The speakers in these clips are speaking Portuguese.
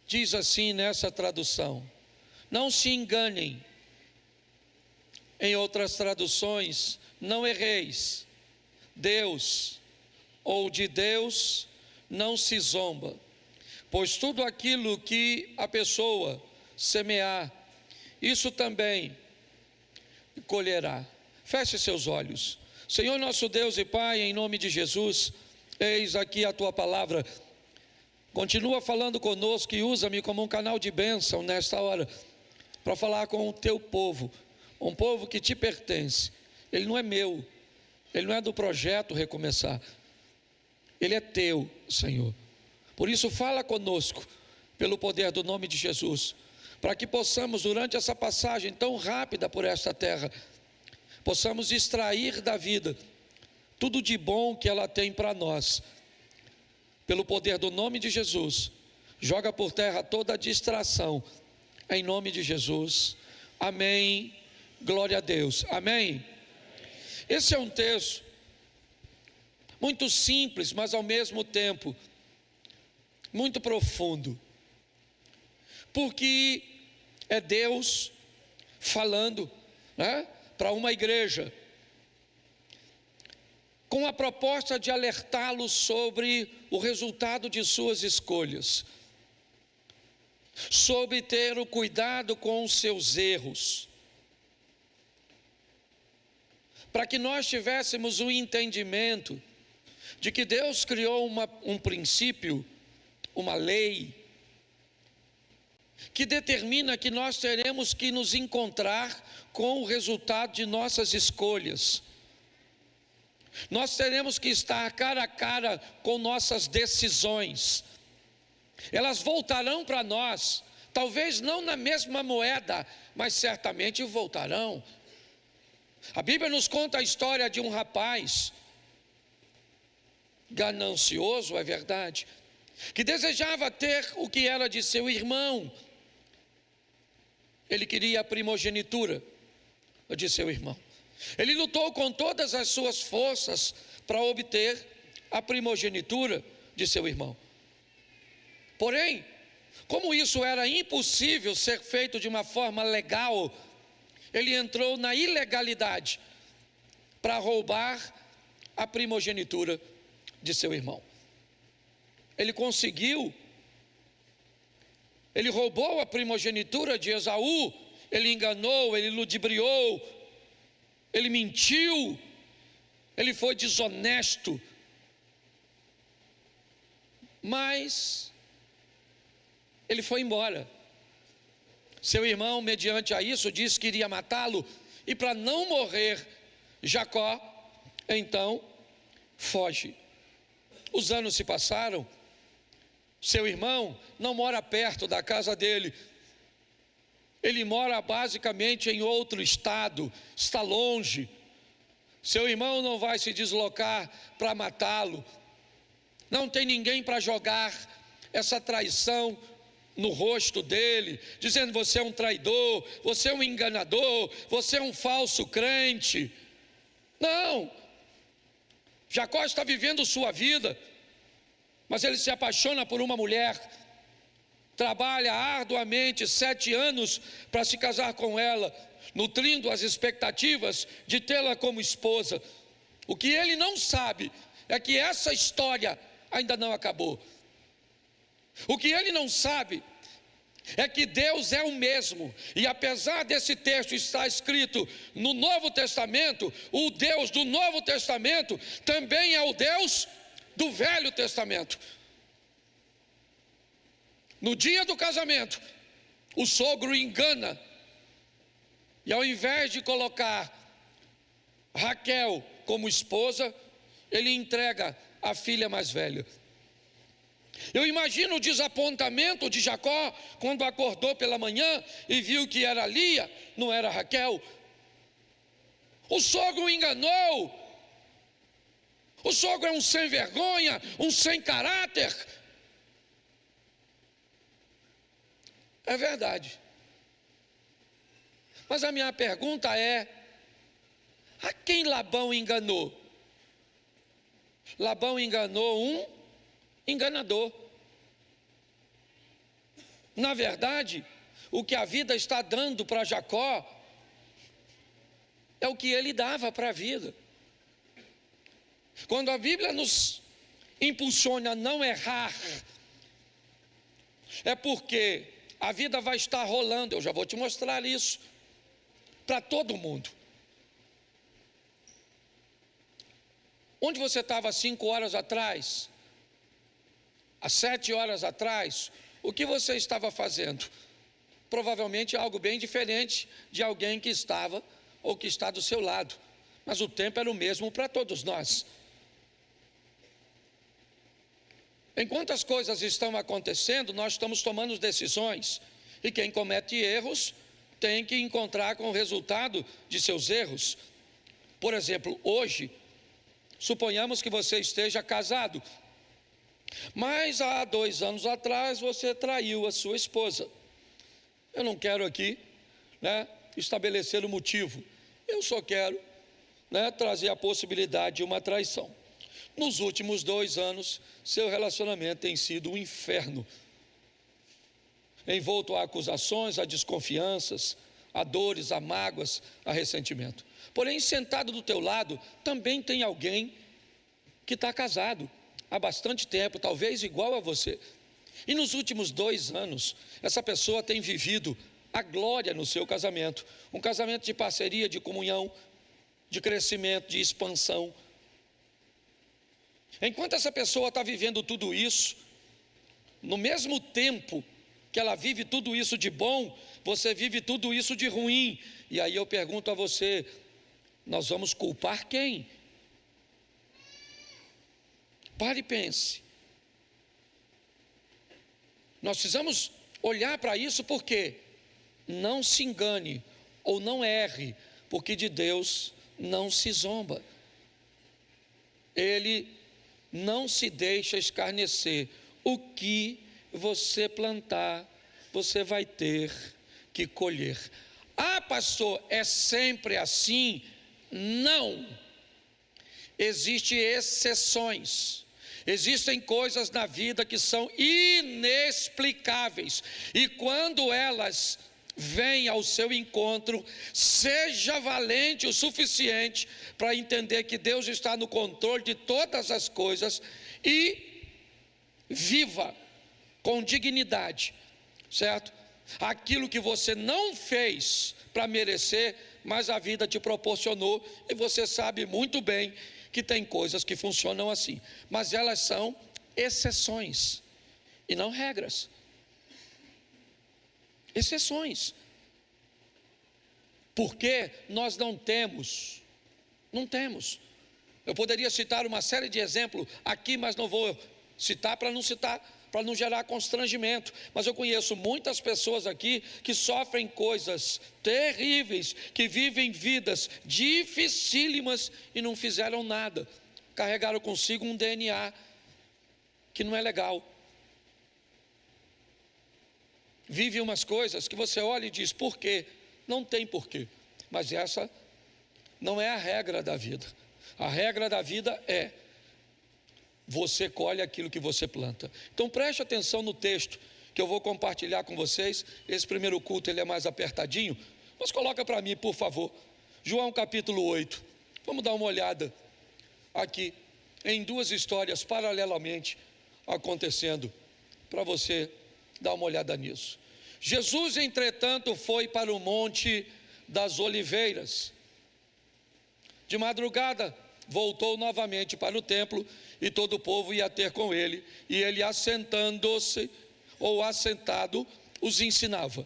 diz assim nessa tradução: não se enganem. Em outras traduções, não erreis. Deus, ou de Deus, não se zomba, pois tudo aquilo que a pessoa semear, isso também colherá. Feche seus olhos. Senhor nosso Deus e Pai, em nome de Jesus, eis aqui a Tua palavra. Continua falando conosco e usa-me como um canal de bênção nesta hora, para falar com o Teu povo, um povo que Te pertence. Ele não é meu, ele não é do projeto Recomeçar, ele é Teu, Senhor. Por isso fala conosco, pelo poder do nome de Jesus, para que possamos, durante essa passagem tão rápida por esta terra, possamos extrair da vida tudo de bom que ela tem para nós. Pelo poder do nome de Jesus, joga por terra toda a distração, em nome de Jesus, amém, glória a Deus, amém. Esse é um texto muito simples, mas ao mesmo tempo muito profundo, porque é Deus falando, né, para uma igreja, com a proposta de alertá-los sobre o resultado de suas escolhas, sobre ter o cuidado com os seus erros, para que nós tivéssemos o entendimento de que Deus criou um princípio, uma lei, que determina que nós teremos que nos encontrar com o resultado de nossas escolhas. Nós teremos que estar cara a cara com nossas decisões. Elas voltarão para nós, talvez não na mesma moeda, mas certamente voltarão. A Bíblia nos conta a história de um rapaz ganancioso, é verdade, que desejava ter o que era de seu irmão. Ele queria a primogenitura de seu irmão. Ele lutou com todas as suas forças para obter a primogenitura de seu irmão. Porém, como isso era impossível ser feito de uma forma legal, ele entrou na ilegalidade para roubar a primogenitura de seu irmão. Ele conseguiu, ele roubou a primogenitura de Esaú, ele enganou, ele ludibriou, ele mentiu, ele foi desonesto, mas ele foi embora. Seu irmão, mediante a isso, disse que iria matá-lo, e para não morrer, Jacó, então, foge. Os anos se passaram, seu irmão não mora perto da casa dele, ele mora basicamente em outro estado, está longe. Seu irmão não vai se deslocar para matá-lo, não tem ninguém para jogar essa traição no rosto dele, dizendo: você é um traidor, você é um enganador, você é um falso crente. Não, Jacó está vivendo sua vida, mas ele se apaixona por uma mulher, trabalha arduamente 7 anos para se casar com ela, nutrindo as expectativas de tê-la como esposa. O que ele não sabe é que essa história ainda não acabou. O que ele não sabe é que Deus é o mesmo, e apesar desse texto estar escrito no Novo Testamento, o Deus do Novo Testamento também é o Deus do Velho Testamento. No dia do casamento, o sogro engana, e ao invés de colocar Raquel como esposa, ele entrega a filha mais velha. Eu imagino o desapontamento de Jacó quando acordou pela manhã e viu que era Lia, não era Raquel. O sogro o enganou. O sogro é um sem vergonha, um sem caráter. É verdade. Mas a minha pergunta é: a quem Labão enganou? Labão enganou um enganador. Na verdade, o que a vida está dando para Jacó é o que ele dava para a vida. Quando a Bíblia nos impulsiona a não errar, é porque a vida vai estar rolando. Eu já vou te mostrar isso para todo mundo. Onde você estava 5 horas atrás, há 7 horas atrás, o que você estava fazendo? Provavelmente algo bem diferente de alguém que estava ou que está do seu lado, mas o tempo era o mesmo para todos nós. Enquanto as coisas estão acontecendo, nós estamos tomando decisões, e quem comete erros tem que encontrar com o resultado de seus erros. Por exemplo, hoje, suponhamos que você esteja casado, mas há 2 anos atrás você traiu a sua esposa. Eu não quero aqui, estabelecer o motivo, eu só quero, trazer a possibilidade de uma traição. Nos últimos 2 anos, seu relacionamento tem sido um inferno, envolto a acusações, a desconfianças, a dores, a mágoas, a ressentimento. Porém, sentado do teu lado, também tem alguém que está casado há bastante tempo, talvez igual a você. E nos últimos 2 anos, essa pessoa tem vivido a glória no seu casamento. Um casamento de parceria, de comunhão, de crescimento, de expansão. Enquanto essa pessoa está vivendo tudo isso, no mesmo tempo que ela vive tudo isso de bom, você vive tudo isso de ruim. E aí eu pergunto a você, nós vamos culpar quem? Pare e pense. Nós precisamos olhar para isso, porque não se engane ou não erre, porque de Deus não se zomba. Ele não se deixa escarnecer. O que você plantar, você vai ter que colher. Ah, pastor, é sempre assim? Não. Existem exceções. Existem coisas na vida que são inexplicáveis, e quando elas vêm ao seu encontro, seja valente o suficiente para entender que Deus está no controle de todas as coisas e viva com dignidade, certo? Aquilo que você não fez para merecer, mas a vida te proporcionou, e você sabe muito bem que tem coisas que funcionam assim, mas elas são exceções e não regras. Exceções. Porque nós não temos. Eu poderia citar uma série de exemplos aqui, mas não vou citar, para não gerar constrangimento. Mas eu conheço muitas pessoas aqui que sofrem coisas terríveis, que vivem vidas dificílimas e não fizeram nada. Carregaram consigo um DNA que não é legal. Vive umas coisas que você olha e diz, por quê? Não tem porquê. Mas essa não é a regra da vida. A regra da vida é: você colhe aquilo que você planta. Então preste atenção no texto que eu vou compartilhar com vocês. Esse primeiro culto ele é mais apertadinho, mas coloca para mim, por favor, João capítulo 8. Vamos dar uma olhada aqui em 2 histórias paralelamente acontecendo, para você dar uma olhada nisso. Jesus, entretanto, foi para o Monte das Oliveiras. De madrugada, voltou novamente para o templo, e todo o povo ia ter com ele, e ele, assentando-se, ou assentado, os ensinava.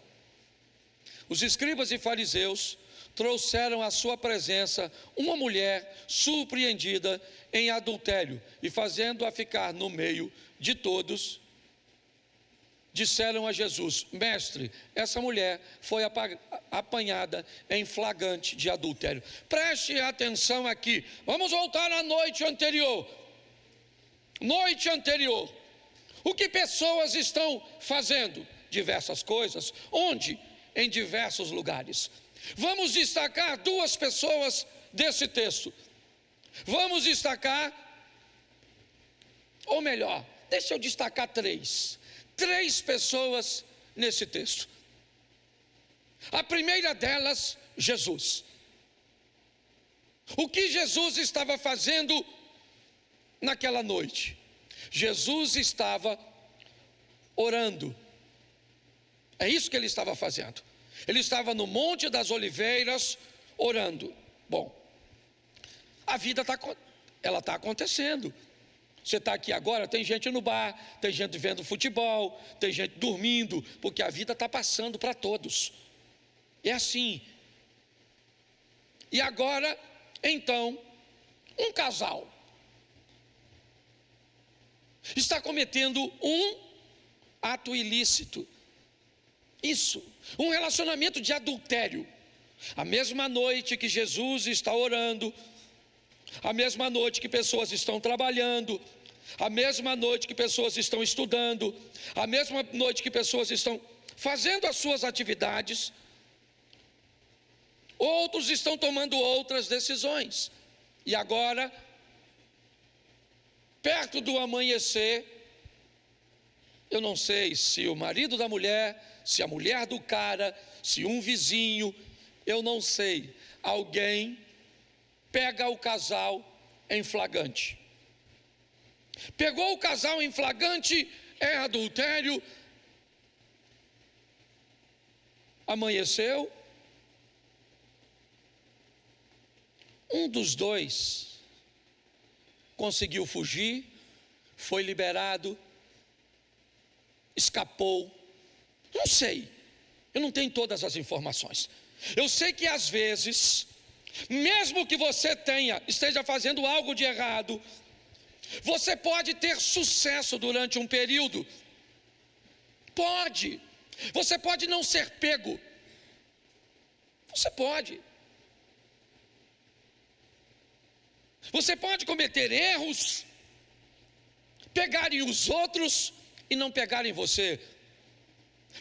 Os escribas e fariseus trouxeram à sua presença uma mulher surpreendida em adultério, e fazendo-a ficar no meio de todos, disseram a Jesus: mestre, essa mulher foi apanhada em flagrante de adultério. Preste atenção aqui, vamos voltar à noite anterior. O que pessoas estão fazendo? Diversas coisas. Onde? Em diversos lugares. Vamos destacar 2 pessoas desse texto. Vamos destacar, ou melhor, deixa eu destacar 3 pessoas nesse texto. A primeira delas, Jesus. O que Jesus estava fazendo naquela noite? Jesus estava orando. É isso que ele estava fazendo. Ele estava no Monte das Oliveiras orando. Bom, a vida está acontecendo. Você está aqui agora, tem gente no bar, tem gente vendo futebol, tem gente dormindo, porque a vida está passando para todos. É assim. E agora, então, um casal está cometendo um ato ilícito. Isso, um relacionamento de adultério. A mesma noite que Jesus está orando, a mesma noite que pessoas estão trabalhando, a mesma noite que pessoas estão estudando, a mesma noite que pessoas estão fazendo as suas atividades, outros estão tomando outras decisões. E agora, perto do amanhecer, eu não sei se o marido da mulher, se a mulher do cara, se um vizinho, eu não sei, alguém pega o casal em flagrante. Pegou o casal em flagrante, é adultério. Amanheceu, um dos dois conseguiu fugir, foi liberado, escapou. Não sei, eu não tenho todas as informações. Eu sei que às vezes, mesmo que você esteja fazendo algo de errado, você pode ter sucesso durante um período. Pode. Você pode não ser pego. Você pode. Você pode cometer erros, pegarem os outros e não pegarem você,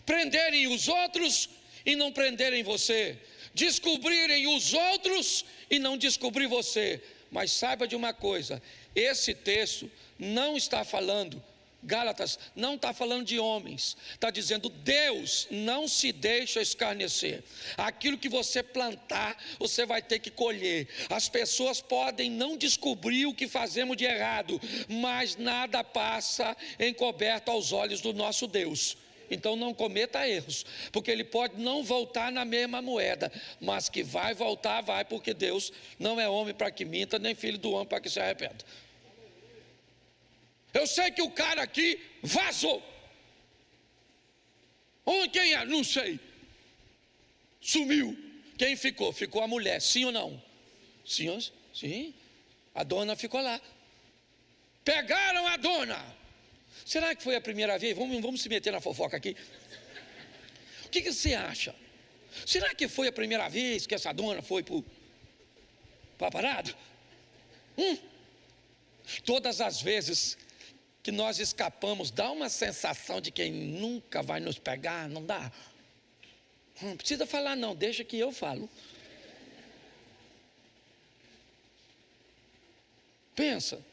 prenderem os outros e não prenderem você, descobrirem os outros e não descobrir você. Mas saiba de uma coisa, esse texto não está falando, Gálatas não está falando de homens, está dizendo Deus não se deixa escarnecer. Aquilo que você plantar, você vai ter que colher. As pessoas podem não descobrir o que fazemos de errado, mas nada passa encoberto aos olhos do nosso Deus. Então não cometa erros, porque ele pode não voltar na mesma moeda, mas que vai voltar, vai, porque Deus não é homem para que minta, nem filho do homem para que se arrependa. Eu sei que o cara aqui vazou. Quem é? Não sei. Sumiu. Quem ficou? Ficou a mulher, sim ou não? Sim, sim. A dona ficou lá. Pegaram a dona. Será que foi a primeira vez? Vamos se meter na fofoca aqui. O que você acha? Será que foi a primeira vez que essa dona foi para a parada? Todas as vezes que nós escapamos, dá uma sensação de quem nunca vai nos pegar, não dá? Não precisa falar não, deixa que eu falo. Pensa,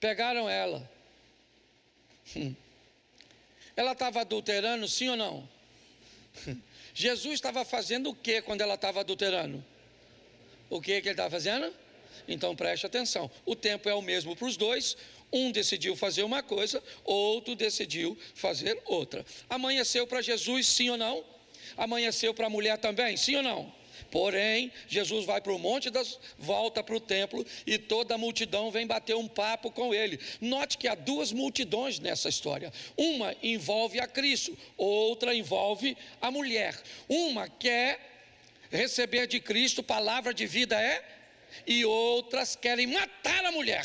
pegaram ela. Ela estava adulterando, sim ou não? Jesus estava fazendo o que quando ela estava adulterando? O que ele estava fazendo? Então preste atenção, o tempo é o mesmo para os dois. Um decidiu fazer uma coisa, outro decidiu fazer outra. Amanheceu para Jesus, sim ou não? Amanheceu para a mulher também, sim ou não? Porém, Jesus vai para o monte, volta para o templo e toda a multidão vem bater um papo com ele. Note que há duas multidões nessa história. Uma envolve a Cristo, outra envolve a mulher. Uma quer receber de Cristo palavra de vida, e outras querem matar a mulher.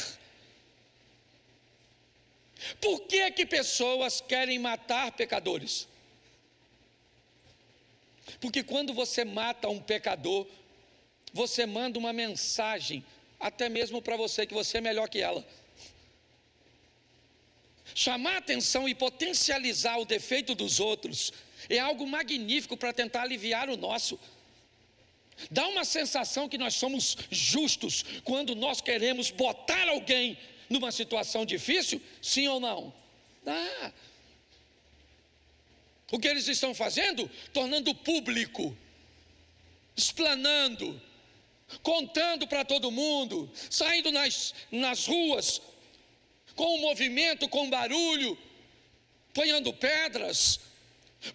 Por que pessoas querem matar pecadores? Porque quando você mata um pecador, você manda uma mensagem, até mesmo para você, que você é melhor que ela. Chamar atenção e potencializar o defeito dos outros é algo magnífico para tentar aliviar o nosso. Dá uma sensação que nós somos justos quando nós queremos botar alguém numa situação difícil, sim ou não? Dá. O que eles estão fazendo? Tornando público, explanando, contando para todo mundo, saindo nas ruas, com o movimento, com o barulho, ponhando pedras.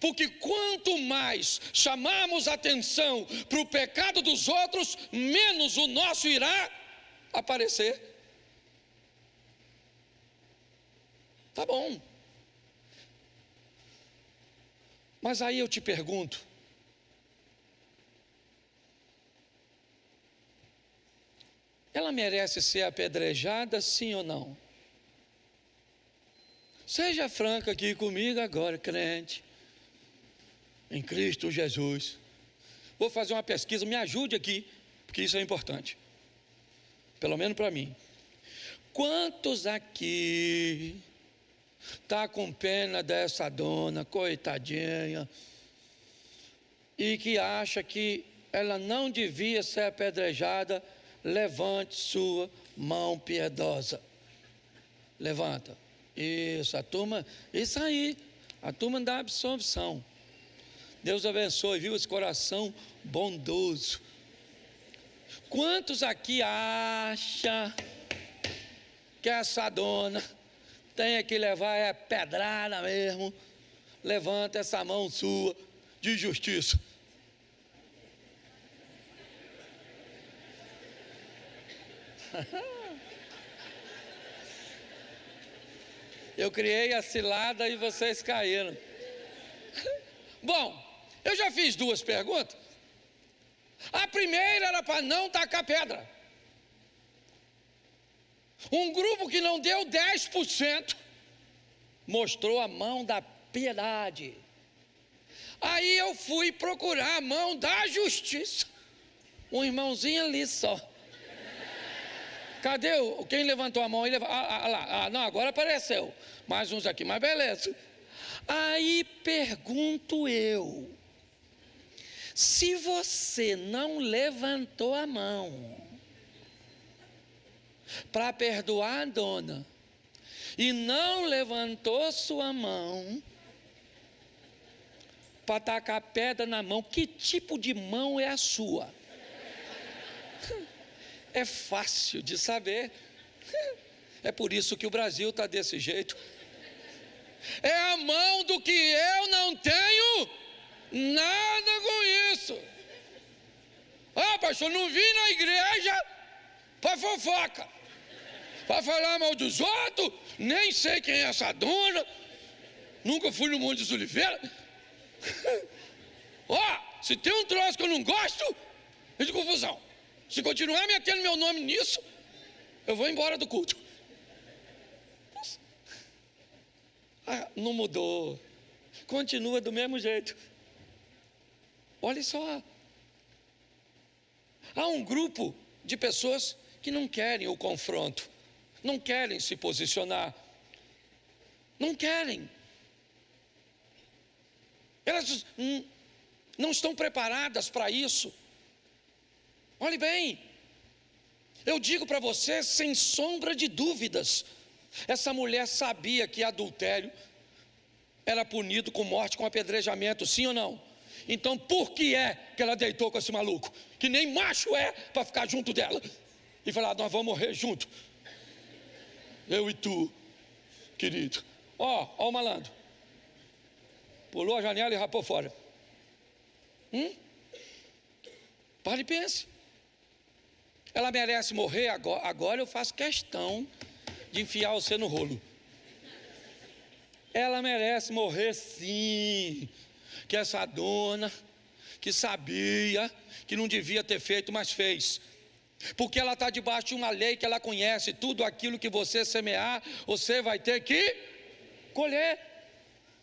Porque quanto mais chamarmos atenção para o pecado dos outros, menos o nosso irá aparecer. Tá bom. Mas aí eu te pergunto, ela merece ser apedrejada, sim ou não? Seja franca aqui comigo agora, crente, em Cristo Jesus. Vou fazer uma pesquisa, me ajude aqui, porque isso é importante, pelo menos para mim. Quantos aqui está com pena dessa dona, coitadinha, e que acha que ela não devia ser apedrejada? Levante sua mão piedosa. Levanta. Isso, a turma, isso aí, a turma da absolvição. Deus abençoe, viu, esse coração bondoso. Quantos aqui acham que essa dona tem que levar pedrada mesmo? Levanta essa mão sua de justiça. Eu criei a cilada e vocês caíram. Bom, eu já fiz 2 perguntas. A primeira era para não tacar pedra. Um grupo que não deu 10% mostrou a mão da piedade. Aí eu fui procurar a mão da justiça. Um irmãozinho ali só. Cadê quem levantou a mão? Não, agora apareceu. Mais uns aqui, mas beleza. Aí pergunto eu, se você não levantou a mão para perdoar a dona e não levantou sua mão para tacar pedra na mão, que tipo de mão é a sua? É fácil de saber. É por isso que o Brasil está desse jeito. É a mão do que eu não tenho nada com isso. Ah, pastor, não vim na igreja para fofoca, para falar mal dos outros, nem sei quem é essa dona, nunca fui no Monte dos Oliveiras. Ó, se tem um troço que eu não gosto, é de confusão. Se continuar metendo meu nome nisso, eu vou embora do culto. Ah, não mudou, continua do mesmo jeito. Olha só, há um grupo de pessoas que não querem o confronto, não querem se posicionar, não querem. Elas não estão preparadas para isso. Olhe bem, eu digo para você sem sombra de dúvidas, essa mulher sabia que adultério era punido com morte, com apedrejamento, sim ou não? Então por que é que ela deitou com esse maluco, que nem macho é para ficar junto dela, e falar, nós vamos morrer junto, eu e tu, querido. Ó o malandro, pulou a janela e rapou fora. Pare e pense. Ela merece morrer agora. Agora eu faço questão de enfiar você no rolo. Ela merece morrer sim. Que essa dona, que sabia que não devia ter feito, mas fez. Porque ela está debaixo de uma lei que ela conhece. Tudo aquilo que você semear, você vai ter que colher.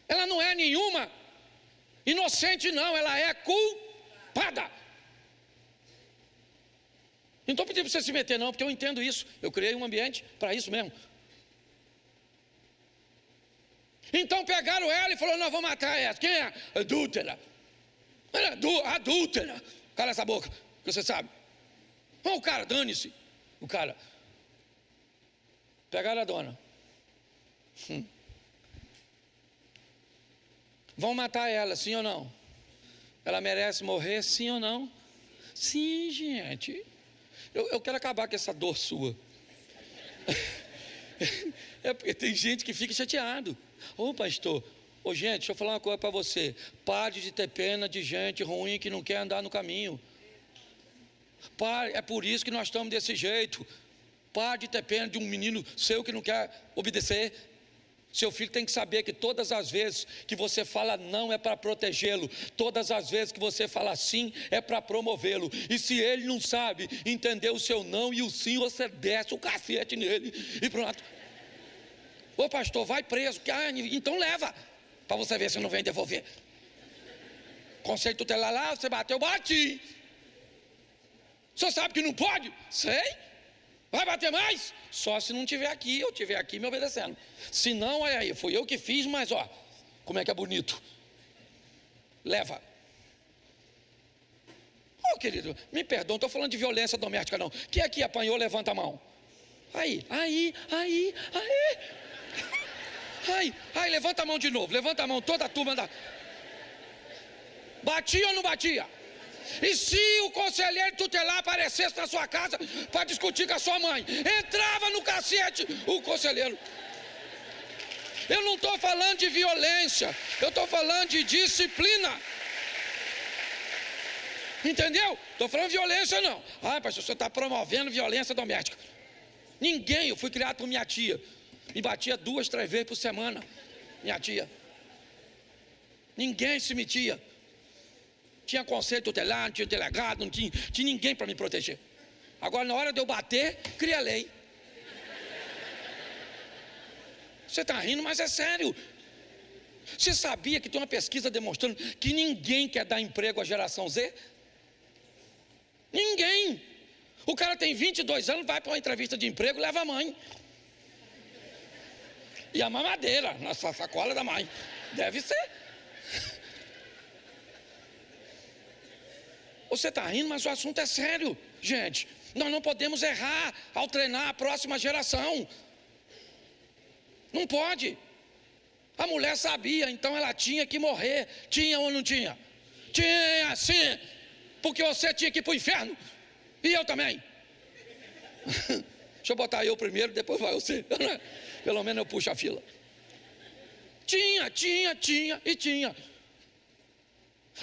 Ela não é nenhuma inocente não, ela é culpada. Não estou pedindo para você se meter não, porque eu entendo isso. Eu criei um ambiente para isso mesmo. Então pegaram ela e falaram, nós vamos matar essa. Quem é? Adúltera. Adúltera. Cala essa boca, que você sabe. O cara, dane-se. O cara. Pegaram a dona. Vão matar ela, sim ou não? Ela merece morrer, sim ou não? Sim, gente. Eu quero acabar com essa dor sua. É porque tem gente que fica chateado. Ô pastor, gente, deixa eu falar uma coisa para você. Pare de ter pena de gente ruim que não quer andar no caminho. Pare, é por isso que nós estamos desse jeito. Pare de ter pena de um menino seu que não quer obedecer. Seu filho tem que saber que todas as vezes que você fala não é para protegê-lo, todas as vezes que você fala sim é para promovê-lo. E se ele não sabe entender o seu não e o sim, você desce o cacete nele e pronto. Ô pastor, vai preso. Então leva, para você ver se não vem devolver. Conselho tutelar lá, você bateu, bati. Você sabe que não pode? Sei. Vai bater mais? Só se não tiver aqui, eu estiver aqui me obedecendo. Se não, olha aí, foi eu que fiz, mas ó, como é que é bonito. Leva. Ô querido, me perdoa, não estou falando de violência doméstica não. Quem aqui apanhou, levanta a mão. Aí, levanta a mão de novo, levanta a mão, toda a turma da... Batia ou não batia? E se o conselheiro tutelar aparecesse na sua casa para discutir com a sua mãe, entrava no cacete o conselheiro. Eu não estou falando de violência, eu estou falando de disciplina. Entendeu? Estou falando de violência não. Pastor, você está promovendo violência doméstica. Ninguém, eu fui criado por minha tia. Me batia 2, 3 vezes por semana. Minha tia. Ninguém se metia. Tinha conselho tutelar, não tinha delegado, não tinha ninguém para me proteger. Agora, na hora de eu bater, cria lei. Você está rindo, mas é sério. Você sabia que tem uma pesquisa demonstrando que ninguém quer dar emprego à geração Z? Ninguém. O cara tem 22 anos, vai para uma entrevista de emprego, leva a mãe. E a mamadeira na sacola da mãe. Deve ser. Você está rindo, mas o assunto é sério, gente. Nós não podemos errar ao treinar a próxima geração. Não pode. A mulher sabia, então ela tinha que morrer. Tinha ou não tinha? Tinha, sim. Porque você tinha que ir para o inferno. E eu também. Deixa eu botar eu primeiro, depois vai você. Pelo menos eu puxo a fila. Tinha.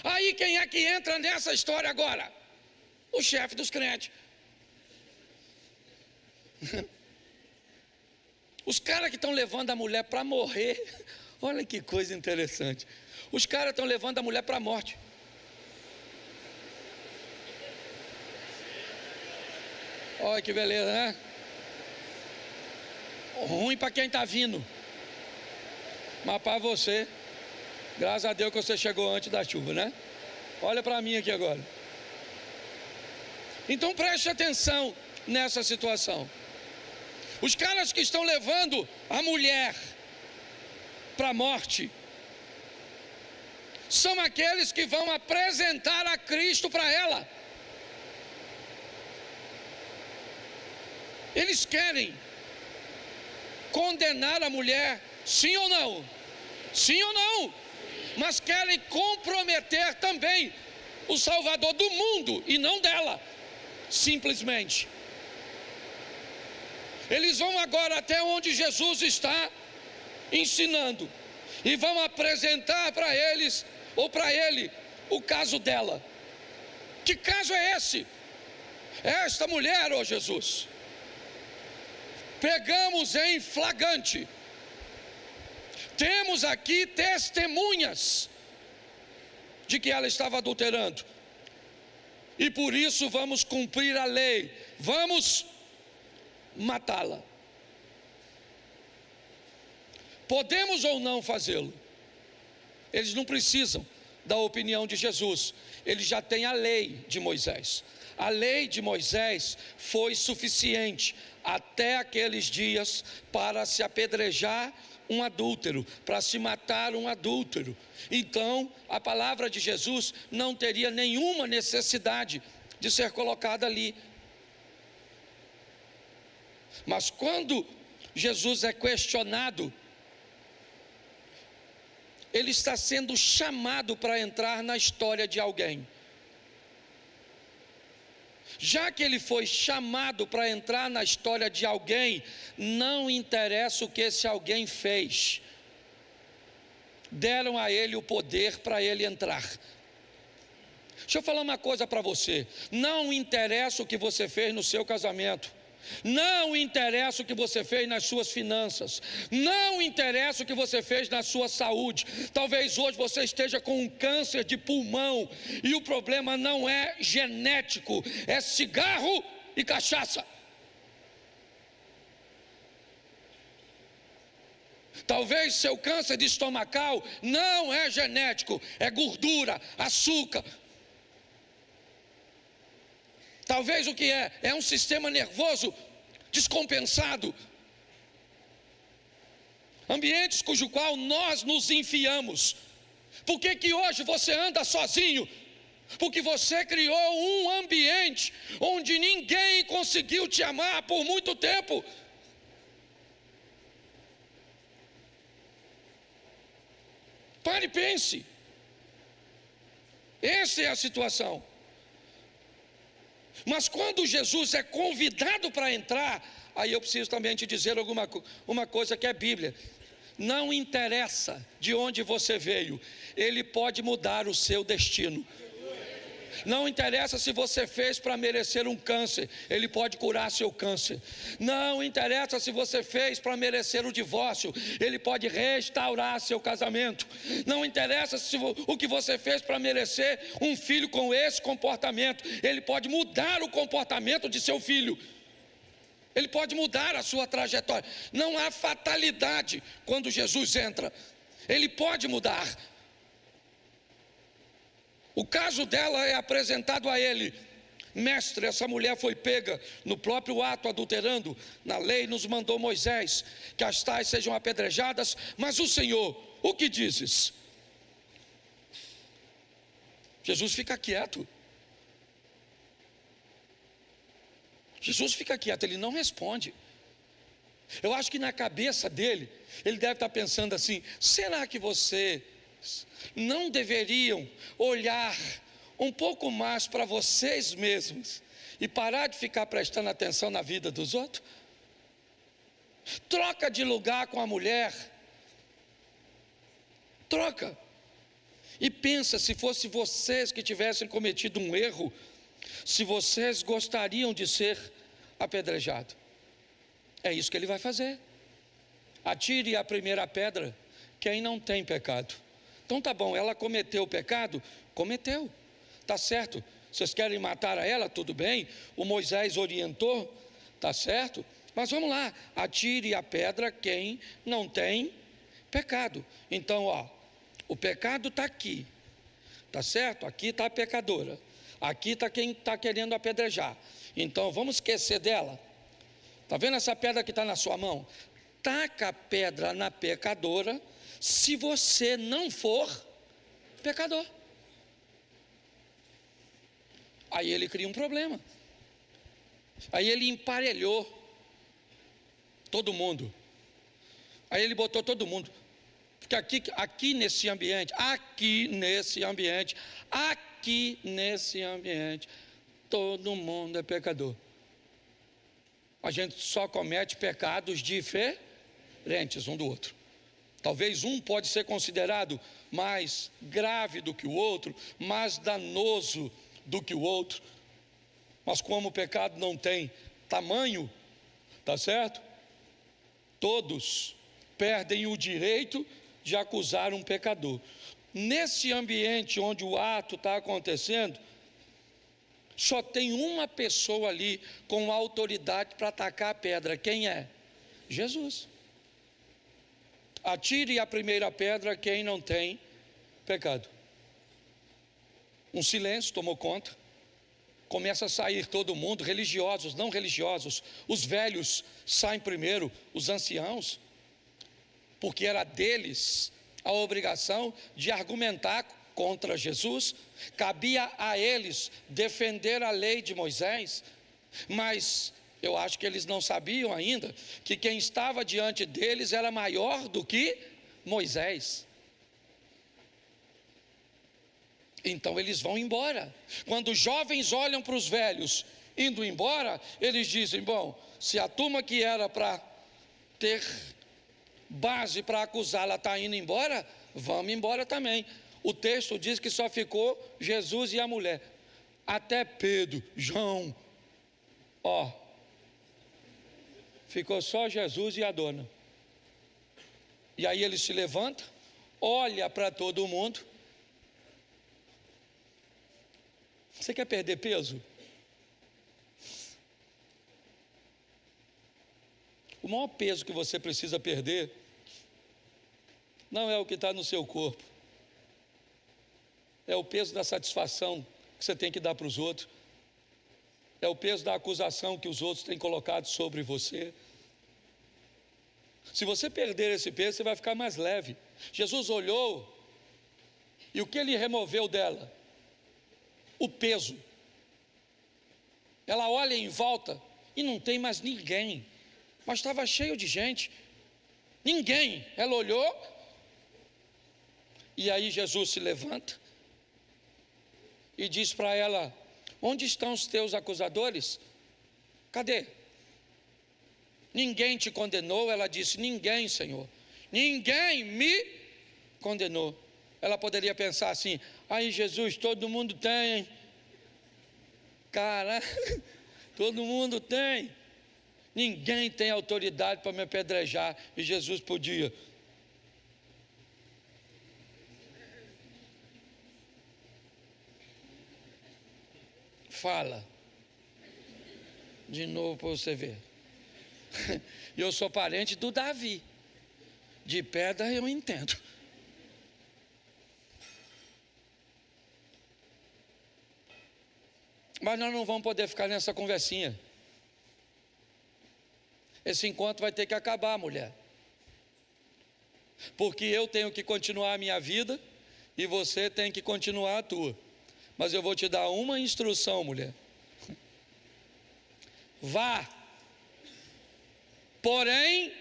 Aí quem é que entra nessa história agora? O chefe dos crentes. Os caras que estão levando a mulher para morrer. Olha que coisa interessante. Os caras estão levando a mulher para a morte. Olha que beleza, né? Ruim para quem está vindo, mas para você, graças a Deus que você chegou antes da chuva, né? Olha para mim aqui agora. Então preste atenção nessa situação. Os caras que estão levando a mulher para a morte são aqueles que vão apresentar a Cristo para ela. Eles querem condenar a mulher, sim ou não? Sim ou não? Mas querem comprometer também o Salvador do mundo e não dela, simplesmente. Eles vão agora até onde Jesus está ensinando e vão apresentar para eles, ou para ele, o caso dela. Que caso é esse? Esta mulher, ó Jesus, pegamos em flagrante. Temos aqui testemunhas de que ela estava adulterando. E por isso vamos cumprir a lei. Vamos matá-la. Podemos ou não fazê-lo? Eles não precisam da opinião de Jesus. Eles já têm a lei de Moisés. A lei de Moisés foi suficiente até aqueles dias para se apedrejar um adúltero, para se matar um adúltero. Então, a palavra de Jesus não teria nenhuma necessidade de ser colocada ali. Mas quando Jesus é questionado ele está sendo chamado para entrar na história de alguém. Já que ele foi chamado para entrar na história de alguém, não interessa o que esse alguém fez, deram a ele o poder para ele entrar. Deixa eu falar uma coisa para você: não interessa o que você fez no seu casamento, não interessa o que você fez nas suas finanças, não interessa o que você fez na sua saúde. Talvez hoje você esteja com um câncer de pulmão e o problema não é genético, é cigarro e cachaça. Talvez seu câncer de estomacal não é genético, é gordura, açúcar. Talvez o que é um sistema nervoso descompensado. Ambientes cujo qual nós nos enfiamos. Por que hoje você anda sozinho? Porque você criou um ambiente onde ninguém conseguiu te amar por muito tempo. Pare e pense. Essa é a situação. Mas quando Jesus é convidado para entrar, aí eu preciso também te dizer uma coisa que é Bíblia. Não interessa de onde você veio, Ele pode mudar o seu destino. Não interessa se você fez para merecer um câncer, Ele pode curar seu câncer. Não interessa se você fez para merecer o divórcio, Ele pode restaurar seu casamento. Não interessa se o que você fez para merecer um filho com esse comportamento, Ele pode mudar o comportamento de seu filho. Ele pode mudar a sua trajetória. Não há fatalidade quando Jesus entra. Ele pode mudar. O caso dela é apresentado a ele: mestre, essa mulher foi pega no próprio ato adulterando. Na lei nos mandou Moisés que as tais sejam apedrejadas, mas o Senhor, o que dizes? Jesus fica quieto. Jesus fica quieto, ele não responde. Eu acho que na cabeça dele, ele deve estar pensando assim: será que você não deveriam olhar um pouco mais para vocês mesmos e parar de ficar prestando atenção na vida dos outros? Troca de lugar com a mulher, troca, e pensa, se fosse vocês que tivessem cometido um erro, se vocês gostariam de ser apedrejados. É isso que ele vai fazer. Atire a primeira pedra quem não tem pecado. Então tá bom, ela cometeu o pecado? Cometeu, tá certo. Vocês querem matar a ela? Tudo bem, o Moisés orientou, tá certo. Mas vamos lá, atire a pedra quem não tem pecado. Então o pecado está aqui, tá certo? Aqui está a pecadora, aqui está quem está querendo apedrejar. Então vamos esquecer dela. Está vendo essa pedra que está na sua mão? Taca a pedra na pecadora, se você não for pecador. Aí ele cria um problema. Aí ele emparelhou todo mundo. Aí ele botou todo mundo. Porque aqui nesse ambiente, todo mundo é pecador. A gente só comete pecados diferentes um do outro. Talvez um pode ser considerado mais grave do que o outro, mais danoso do que o outro. Mas como o pecado não tem tamanho, tá certo? Todos perdem o direito de acusar um pecador. Nesse ambiente onde o ato está acontecendo, só tem uma pessoa ali com autoridade para atacar a pedra. Quem é? Jesus. Atire a primeira pedra quem não tem pecado. Um silêncio tomou conta. Começa a sair todo mundo, religiosos, não religiosos. Os velhos saem primeiro, os anciãos, porque era deles a obrigação de argumentar contra Jesus. Cabia a eles defender a lei de Moisés, mas eu acho que eles não sabiam ainda que quem estava diante deles era maior do que Moisés. Então eles vão embora. Quando os jovens olham para os velhos indo embora, eles dizem: bom, se a turma que era para ter base para acusá-la está indo embora, vamos embora também. O texto diz que só ficou Jesus e a mulher. Até Pedro, João, ficou só Jesus e a dona. E aí ele se levanta, olha para todo mundo. Você quer perder peso? O maior peso que você precisa perder não é o que está no seu corpo, é o peso da satisfação que você tem que dar para os outros, é o peso da acusação que os outros têm colocado sobre você. Se você perder esse peso, você vai ficar mais leve. Jesus olhou, e o que ele removeu dela? O peso. Ela olha em volta e não tem mais ninguém, mas estava cheio de gente. Ninguém. Ela olhou, e aí Jesus se levanta e diz para ela: onde estão os teus acusadores? Cadê? Ninguém te condenou? Ela disse: ninguém, Senhor, ninguém me condenou. Ela poderia pensar assim: aí Jesus, todo mundo tem, cara, todo mundo tem, ninguém tem autoridade para me apedrejar. E Jesus podia: fala de novo para você ver. Eu sou parente do Davi, de pedra eu entendo. Mas nós não vamos poder ficar nessa conversinha. Esse encontro vai ter que acabar, mulher, porque eu tenho que continuar a minha vida e você tem que continuar a tua. Mas eu vou te dar uma instrução, mulher: vá, porém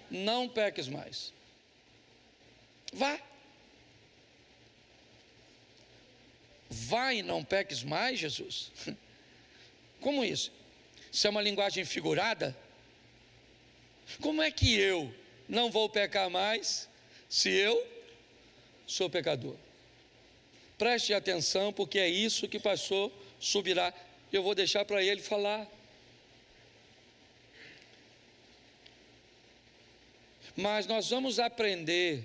não peques mais. Vá. Vá e não peques mais, Jesus? Como isso? Isso é uma linguagem figurada? Como é que eu não vou pecar mais se eu sou pecador? Preste atenção, porque é isso que o pastor Subirá, eu vou deixar para ele falar. Mas nós vamos aprender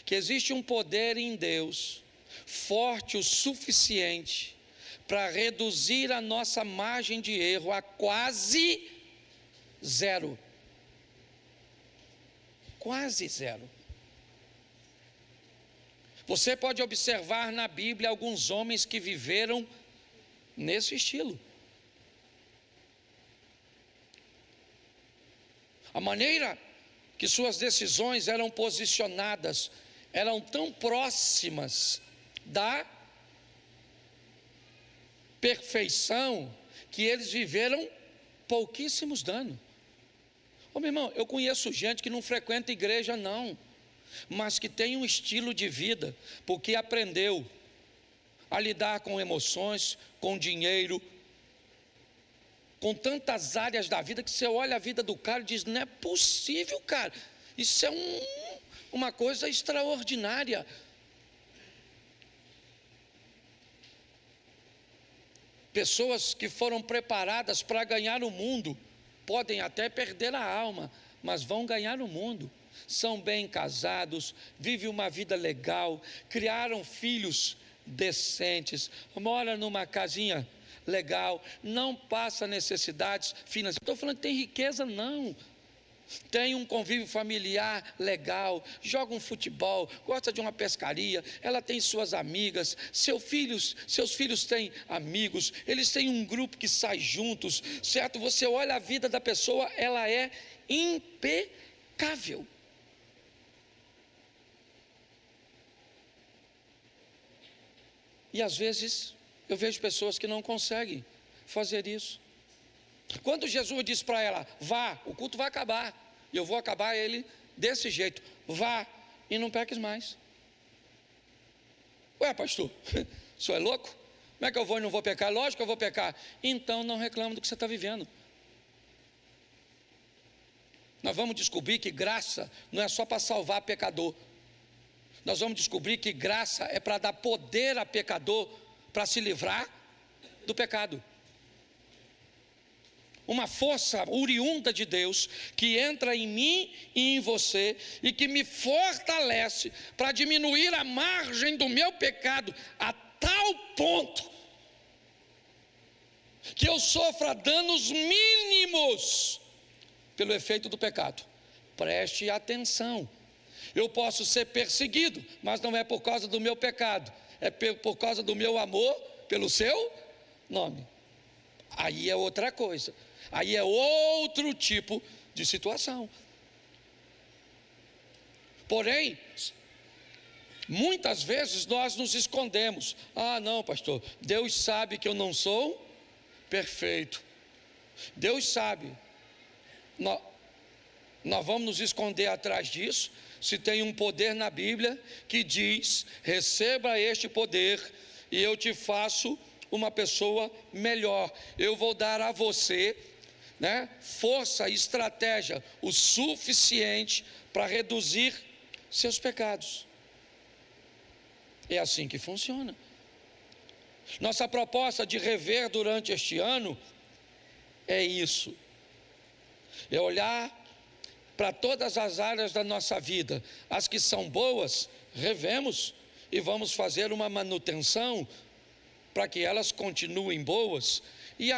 que existe um poder em Deus forte o suficiente para reduzir a nossa margem de erro a quase zero. Quase zero. Você pode observar na Bíblia alguns homens que viveram nesse estilo. A maneira que suas decisões eram posicionadas eram tão próximas da perfeição que eles viveram pouquíssimos danos. Ô meu irmão, eu conheço gente que não frequenta igreja não, mas que tem um estilo de vida, porque aprendeu a lidar com emoções, com dinheiro, com tantas áreas da vida, que você olha a vida do cara e diz, não é possível, cara, isso é uma coisa extraordinária. Pessoas que foram preparadas para ganhar o mundo, podem até perder a alma, mas vão ganhar o mundo. São bem casados, vivem uma vida legal, criaram filhos decentes, moram numa casinha legal, não passa necessidades financeiras. Estou falando que tem riqueza, não. Tem um convívio familiar legal, joga um futebol, gosta de uma pescaria, ela tem suas amigas, seus filhos têm amigos, eles têm um grupo que sai juntos, certo? Você olha a vida da pessoa, ela é impecável. E às vezes eu vejo pessoas que não conseguem fazer isso. Quando Jesus disse para ela, vá, o culto vai acabar, e eu vou acabar ele desse jeito, vá e não peques mais. Ué, pastor, o senhor é louco? Como é que eu vou e não vou pecar? Lógico que eu vou pecar. Então não reclama do que você está vivendo. Nós vamos descobrir que graça não é só para salvar pecador. Nós vamos descobrir que graça é para dar poder a pecador para se livrar do pecado. Uma força oriunda de Deus que entra em mim e em você e que me fortalece para diminuir a margem do meu pecado a tal ponto que eu sofra danos mínimos pelo efeito do pecado. Preste atenção. Eu posso ser perseguido, mas não é por causa do meu pecado, é por causa do meu amor pelo seu nome. Aí é outra coisa. Aí é outro tipo de situação. Porém, muitas vezes nós nos escondemos. Ah, não, pastor, Deus sabe que eu não sou perfeito. Deus sabe. Nós vamos nos esconder atrás disso, se tem um poder na Bíblia que diz: receba este poder e eu te faço uma pessoa melhor. Eu vou dar a você, força e estratégia o suficiente para reduzir seus pecados. É assim que funciona. Nossa proposta de rever durante este ano é isso: é olhar para todas as áreas da nossa vida. As que são boas, revemos e vamos fazer uma manutenção para que elas continuem boas. E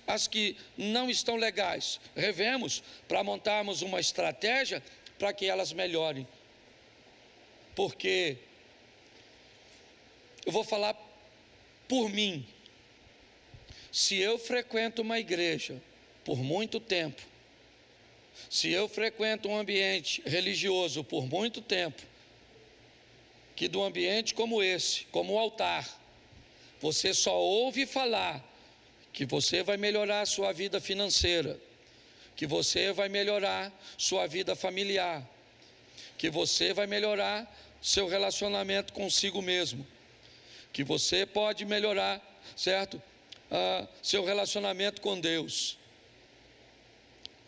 as que não estão legais, revemos para montarmos uma estratégia para que elas melhorem. Porque eu vou falar por mim. Se eu frequento uma igreja por muito tempo, se eu frequento um ambiente religioso por muito tempo, que do ambiente como esse, como o altar, você só ouve falar que você vai melhorar a sua vida financeira, que você vai melhorar sua vida familiar, que você vai melhorar seu relacionamento consigo mesmo, que você pode melhorar, certo? Seu relacionamento com Deus.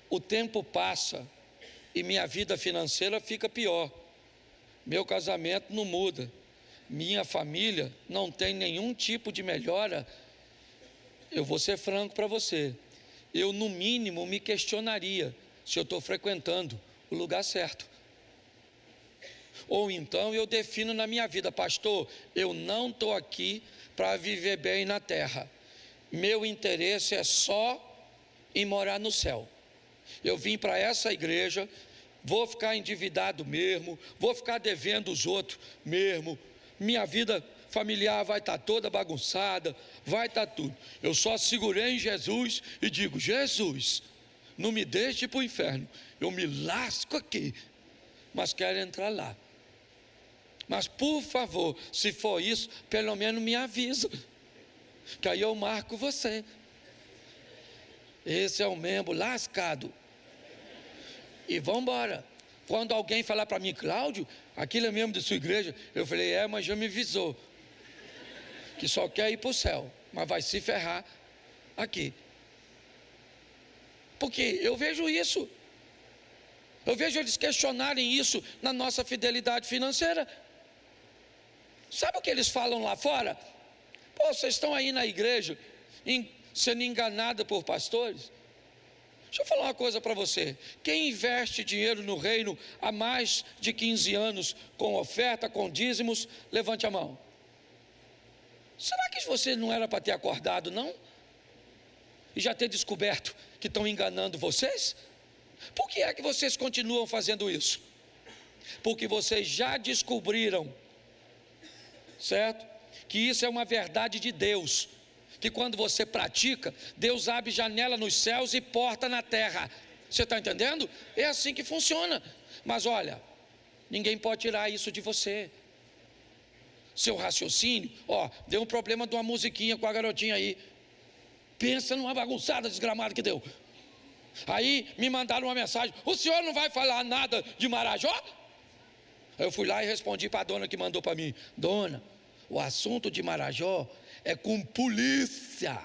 O tempo passa e minha vida financeira fica pior. Meu casamento não muda. Minha família não tem nenhum tipo de melhora. Eu vou ser franco para você. Eu, no mínimo, me questionaria se eu estou frequentando o lugar certo. Ou então eu defino na minha vida: pastor, eu não estou aqui para viver bem na terra. Meu interesse é só em morar no céu. Eu vim para essa igreja, vou ficar endividado mesmo, vou ficar devendo os outros mesmo, minha vida familiar vai estar toda bagunçada, vai estar tudo. Eu só segurei em Jesus e digo: Jesus, não me deixe para o inferno, eu me lasco aqui, mas quero entrar lá. Mas por favor, se for isso, pelo menos me avisa, que aí eu marco você. Esse é o membro lascado. E vamos embora. Quando alguém falar para mim: Cláudio, aquilo é membro da sua igreja, eu falei: mas já me avisou que só quer ir para o céu, mas vai se ferrar aqui. Porque eu vejo isso. Eu vejo eles questionarem isso na nossa fidelidade financeira. Sabe o que eles falam lá fora? Pô, vocês estão aí na igreja sendo enganados por pastores. Deixa eu falar uma coisa para você. Quem investe dinheiro no reino há mais de 15 anos, com oferta, com dízimos, levante a mão. Será que você não era para ter acordado, não? E já ter descoberto que estão enganando vocês? Por que é que vocês continuam fazendo isso? Porque vocês já descobriram, certo? Que isso é uma verdade de Deus, que quando você pratica, Deus abre janela nos céus e porta na terra. Você está entendendo? É assim que funciona. Mas olha, ninguém pode tirar isso de você. Seu raciocínio, deu um problema de uma musiquinha com a garotinha aí. Pensa numa bagunçada desgramada que deu. Aí me mandaram uma mensagem: o senhor não vai falar nada de Marajó? Aí eu fui lá e respondi para a dona que mandou para mim: dona, o assunto de Marajó é com polícia.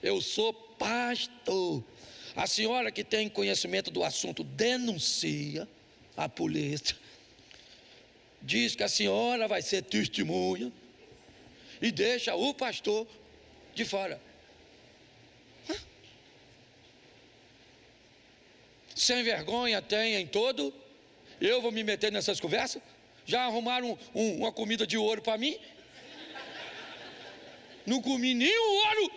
Eu sou pastor. A senhora que tem conhecimento do assunto denuncia a polícia. Diz que a senhora vai ser testemunha e deixa o pastor de fora. Sem vergonha tem em todo. Eu vou me meter nessas conversas? Já arrumaram uma comida de ouro para mim? Não comi nem o ouro.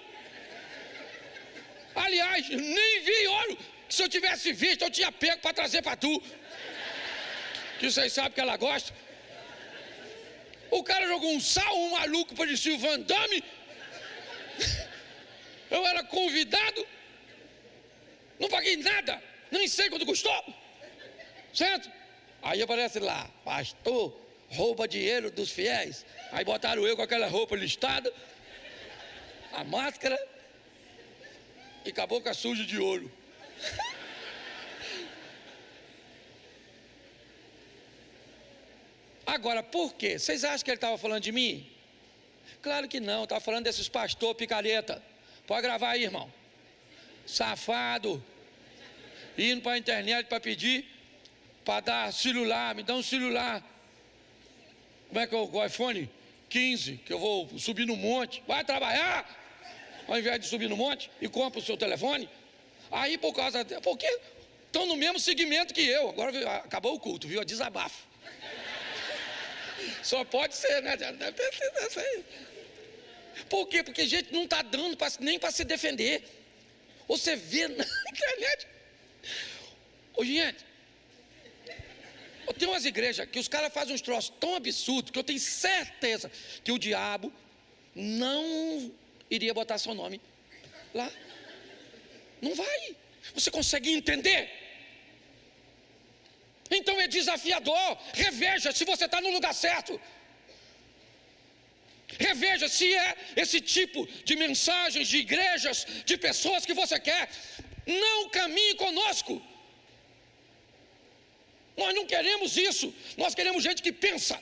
Aliás, nem vi ouro. Se eu tivesse visto, eu tinha pego para trazer para tu. Que vocês sabem que ela gosta. O cara jogou um sal, um maluco parecia o Van Damme. Eu era convidado. Não paguei nada. Nem sei quanto custou. Certo? Aí aparece lá, pastor, rouba dinheiro dos fiéis. Aí botaram eu com aquela roupa listada, a máscara e com a boca suja de ouro. Agora, por quê? Vocês acham que ele estava falando de mim? Claro que não, estava falando desses pastor picareta. Pode gravar aí, irmão. Safado. Indo para a internet para pedir, para dar celular, me dá um celular. Como é que é o iPhone 15, que eu vou subir no monte. Vai trabalhar, ao invés de subir no monte, e compra o seu telefone. Aí porque estão no mesmo segmento que eu. Agora acabou o culto, viu? Desabafo. Só pode ser, né? Deve ser. Por quê? Porque a gente não está dando nem para se defender. Você vê na internet. Ô, gente, tem umas igrejas que os caras fazem uns troços tão absurdos que eu tenho certeza que o diabo não iria botar seu nome lá. Não vai. Você consegue entender? Então é desafiador. Reveja se você está no lugar certo. Reveja se é esse tipo de mensagens, de igrejas, de pessoas que você quer. Não caminhe conosco. Nós não queremos isso. Nós queremos gente que pensa.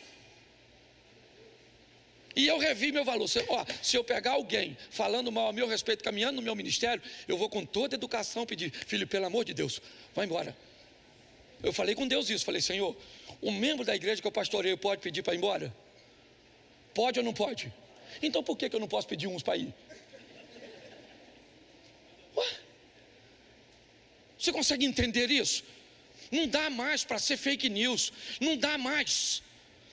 E eu revi meu valor. Se eu pegar alguém falando mal a meu respeito, caminhando no meu ministério, eu vou com toda educação pedir: filho, pelo amor de Deus, vai embora. Eu falei com Deus isso. Falei: Senhor, um membro da igreja que eu pastoreio pode pedir para ir embora? Pode ou não pode? Então por que eu não posso pedir uns para ir? Ué? Você consegue entender isso? Não dá mais para ser fake news. Não dá mais.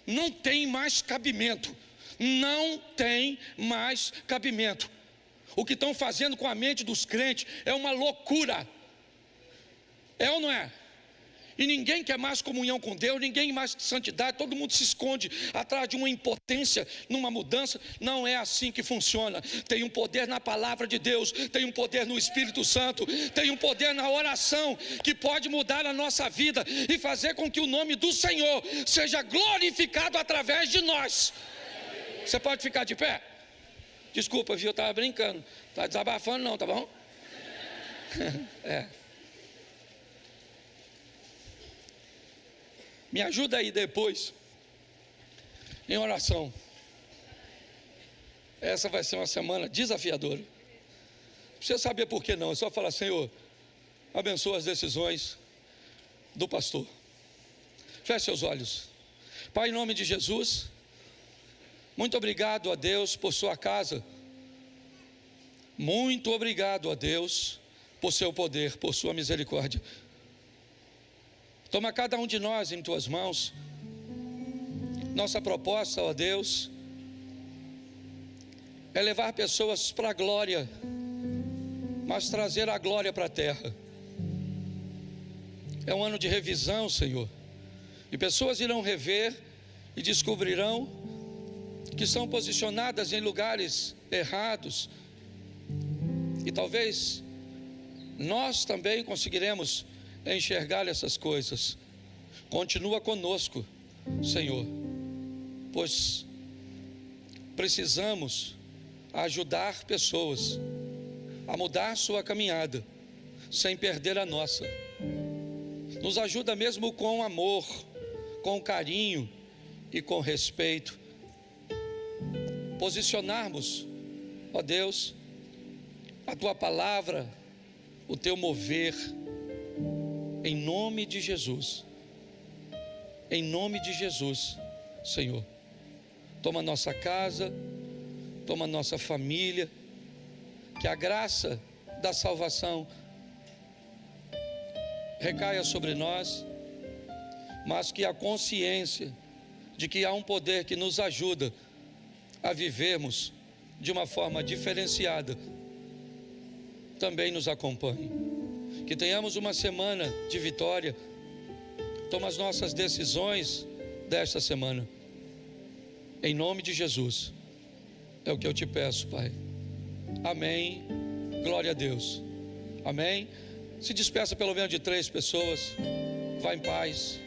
Não tem mais cabimento. Não tem mais cabimento. O que estão fazendo com a mente dos crentes é uma loucura. É ou não é? E ninguém quer mais comunhão com Deus, ninguém mais santidade, todo mundo se esconde atrás de uma impotência, numa mudança. Não é assim que funciona. Tem um poder na palavra de Deus, tem um poder no Espírito Santo, tem um poder na oração que pode mudar a nossa vida e fazer com que o nome do Senhor seja glorificado através de nós. Você pode ficar de pé? Desculpa, viu? Eu estava brincando. Está desabafando não, tá bom? Me ajuda aí depois, em oração. Essa vai ser uma semana desafiadora. Não precisa saber por que não, é só falar: Senhor, abençoa as decisões do pastor. Feche seus olhos. Pai, em nome de Jesus, muito obrigado a Deus por sua casa. Muito obrigado a Deus por seu poder, por sua misericórdia. Toma cada um de nós em tuas mãos. Nossa proposta, ó Deus, é levar pessoas para a glória, mas trazer a glória para a terra. É um ano de revisão, Senhor, e pessoas irão rever e descobrirão que são posicionadas em lugares errados, e talvez nós também conseguiremos enxergar essas coisas. Continua conosco, Senhor, pois precisamos ajudar pessoas a mudar sua caminhada sem perder a nossa. Nos ajuda mesmo com amor, com carinho e com respeito. posicionarmos, ó Deus, a tua palavra, o teu mover, em nome de Jesus. Em nome de Jesus, Senhor. Toma nossa casa, toma nossa família, que a graça da salvação recaia sobre nós, mas que a consciência de que há um poder que nos ajuda a vivermos de uma forma diferenciada também nos acompanhe. Que tenhamos uma semana de vitória. Toma as nossas decisões desta semana, em nome de Jesus. É o que eu te peço, Pai. Amém. Glória a Deus. Amém. Se despeça pelo menos de 3 pessoas. Vá em paz.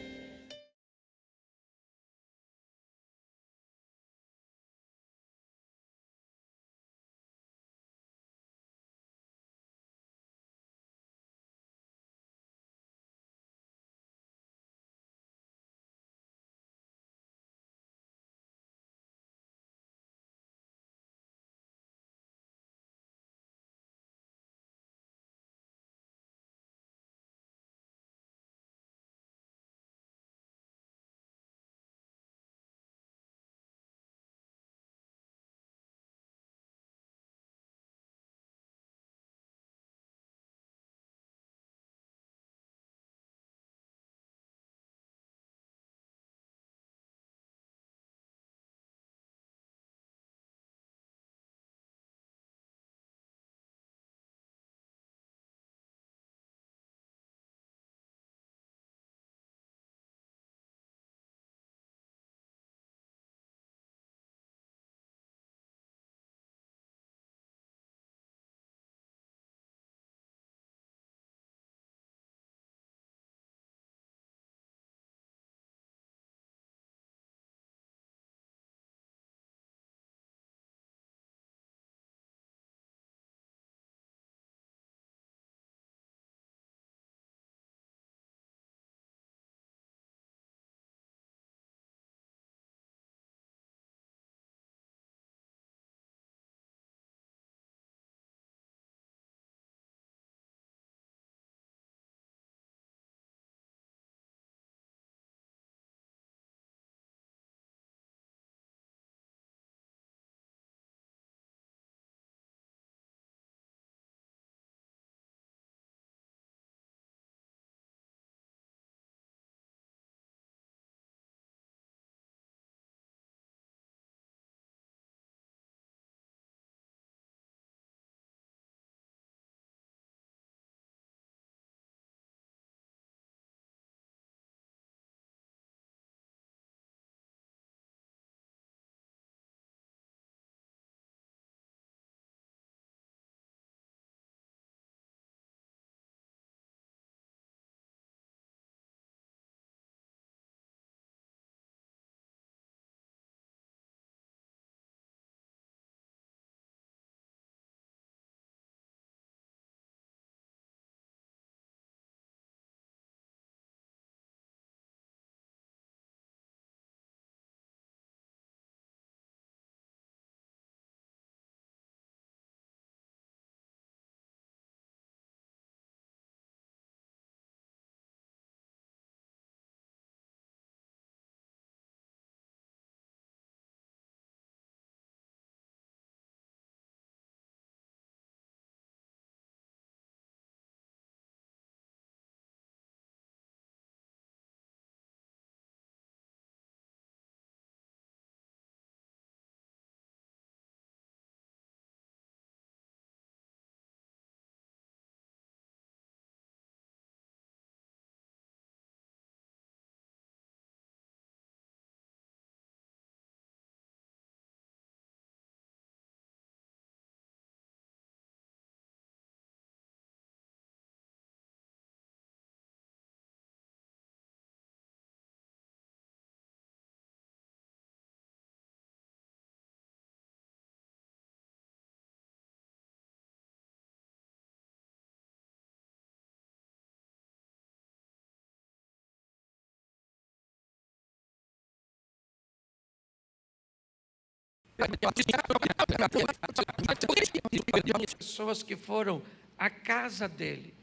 Pessoas que foram à casa dele,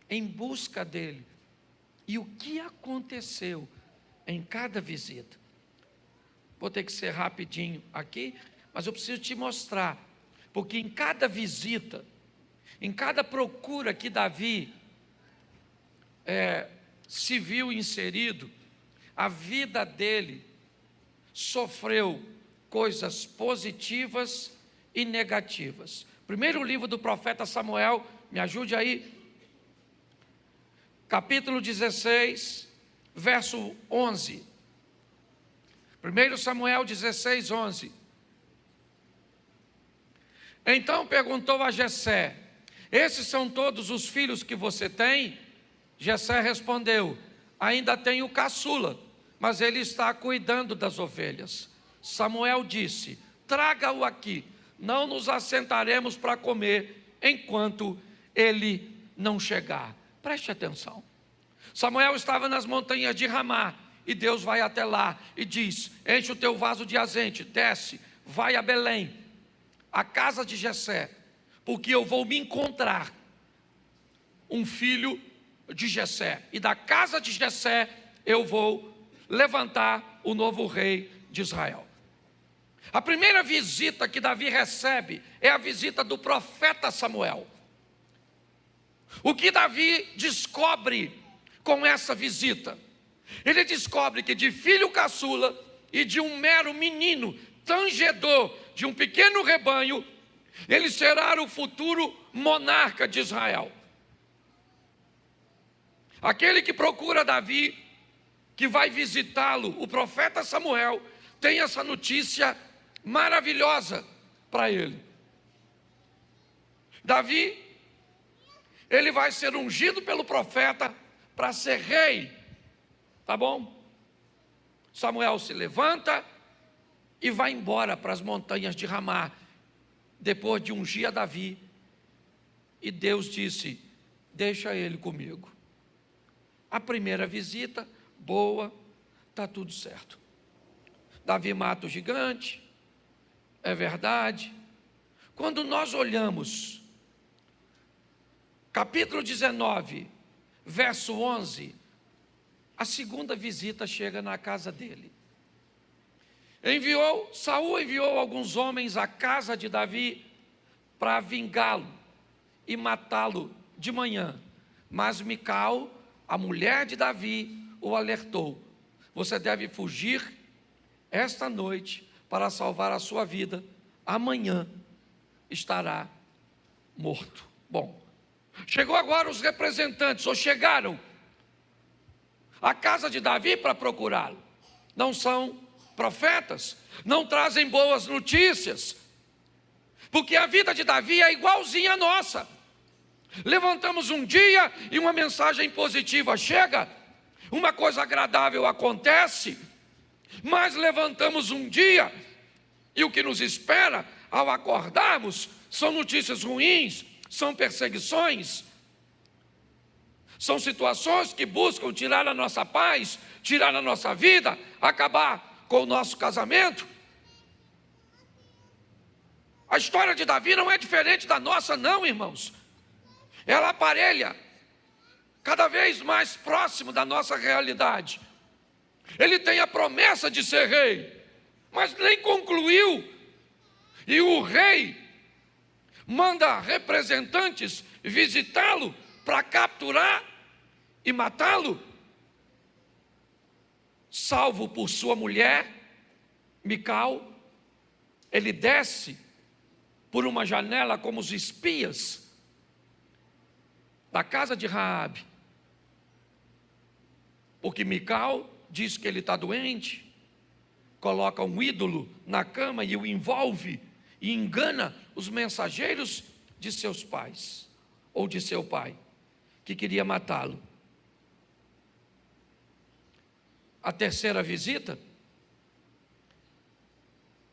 em busca dele, e o que aconteceu em cada visita. Vou ter que ser rapidinho aqui, mas eu preciso te mostrar, porque em cada visita, em cada procura que Davi se viu inserido, a vida dele sofreu coisas positivas e negativas. Primeiro livro do profeta Samuel, me ajude aí, capítulo 16, verso 11. 1 Samuel 16, 11. Então perguntou a Jessé: esses são todos os filhos que você tem? Jessé respondeu: ainda tenho caçula, mas ele está cuidando das ovelhas. Samuel disse: traga-o aqui, não nos assentaremos para comer enquanto ele não chegar. Preste atenção. Samuel estava nas montanhas de Ramá, e Deus vai até lá e diz: enche o teu vaso de azeite, desce, vai a Belém, a casa de Jessé, porque eu vou me encontrar um filho de Jessé, e da casa de Jessé eu vou levantar o novo rei de Israel. A primeira visita que Davi recebe é a visita do profeta Samuel. O que Davi descobre com essa visita? Ele descobre que de filho caçula e de um mero menino, tangedor de um pequeno rebanho, ele será o futuro monarca de Israel. Aquele que procura Davi, que vai visitá-lo, o profeta Samuel, tem essa notícia maravilhosa para ele. Davi, ele vai ser ungido pelo profeta para ser rei, tá bom? Samuel se levanta e vai embora para as montanhas de Ramá, depois de ungir a Davi, e Deus disse: deixa ele comigo. A primeira visita, boa, está tudo certo. Davi mata o gigante, é verdade. Quando nós olhamos, capítulo 19, verso 11, a segunda visita chega na casa dele. Saul enviou alguns homens à casa de Davi para vingá-lo e matá-lo de manhã. Mas Mical, a mulher de Davi, o alertou: você deve fugir esta noite para salvar a sua vida, amanhã estará morto. Bom, chegou agora os representantes, ou chegaram à casa de Davi para procurá-lo. Não são profetas, não trazem boas notícias, porque a vida de Davi é igualzinha à nossa. Levantamos um dia e uma mensagem positiva chega, uma coisa agradável acontece, mas levantamos um dia e o que nos espera ao acordarmos são notícias ruins, são perseguições, são situações que buscam tirar a nossa paz, tirar a nossa vida, acabar com o nosso casamento. A história de Davi não é diferente da nossa, não, irmãos. Ela aparelha cada vez mais próximo da nossa realidade. Ele tem a promessa de ser rei, mas nem concluiu. E o rei manda representantes visitá-lo para capturar e matá-lo. Salvo por sua mulher, Mical, ele desce por uma janela como os espias da casa de Raabe, porque Mical diz que ele está doente, coloca um ídolo na cama e o envolve e engana os mensageiros de seus pais, ou de seu pai, que queria matá-lo. A terceira visita,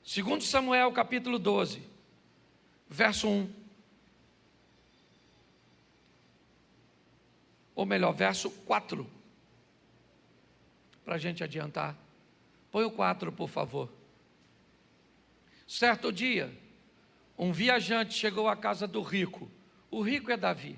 2 Samuel capítulo 12, verso 1, ou melhor, verso 4, para a gente adiantar. Põe o 4, por favor. Certo dia, um viajante chegou à casa do rico. O rico é Davi.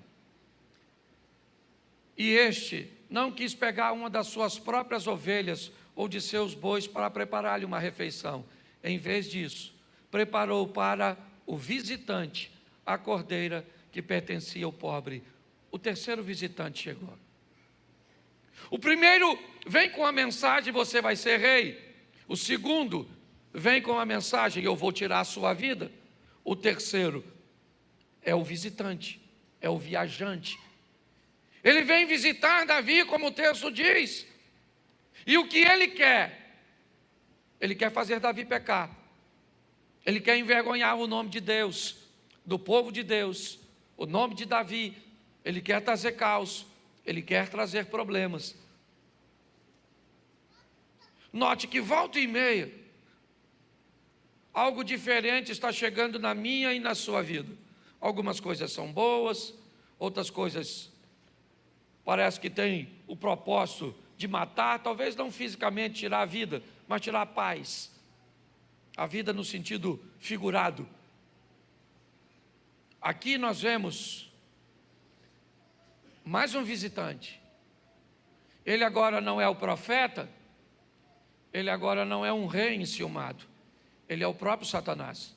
E este não quis pegar uma das suas próprias ovelhas ou de seus bois para preparar-lhe uma refeição. Em vez disso, preparou para o visitante a cordeira que pertencia ao pobre. O terceiro visitante chegou. O primeiro vem com a mensagem: você vai ser rei. O segundo vem com a mensagem: eu vou tirar a sua vida. O terceiro é o visitante, é o viajante. Ele vem visitar Davi, como o texto diz. E o que ele quer? Ele quer fazer Davi pecar. Ele quer envergonhar o nome de Deus, do povo de Deus, o nome de Davi. Ele quer trazer caos, ele quer trazer problemas. Note que volta e meia, algo diferente está chegando na minha e na sua vida. Algumas coisas são boas, outras coisas parece que têm o propósito de matar, talvez não fisicamente tirar a vida, mas tirar a paz. A vida no sentido figurado. Aqui nós vemos mais um visitante. Ele agora não é o profeta, ele agora não é um rei enciumado, ele é o próprio Satanás.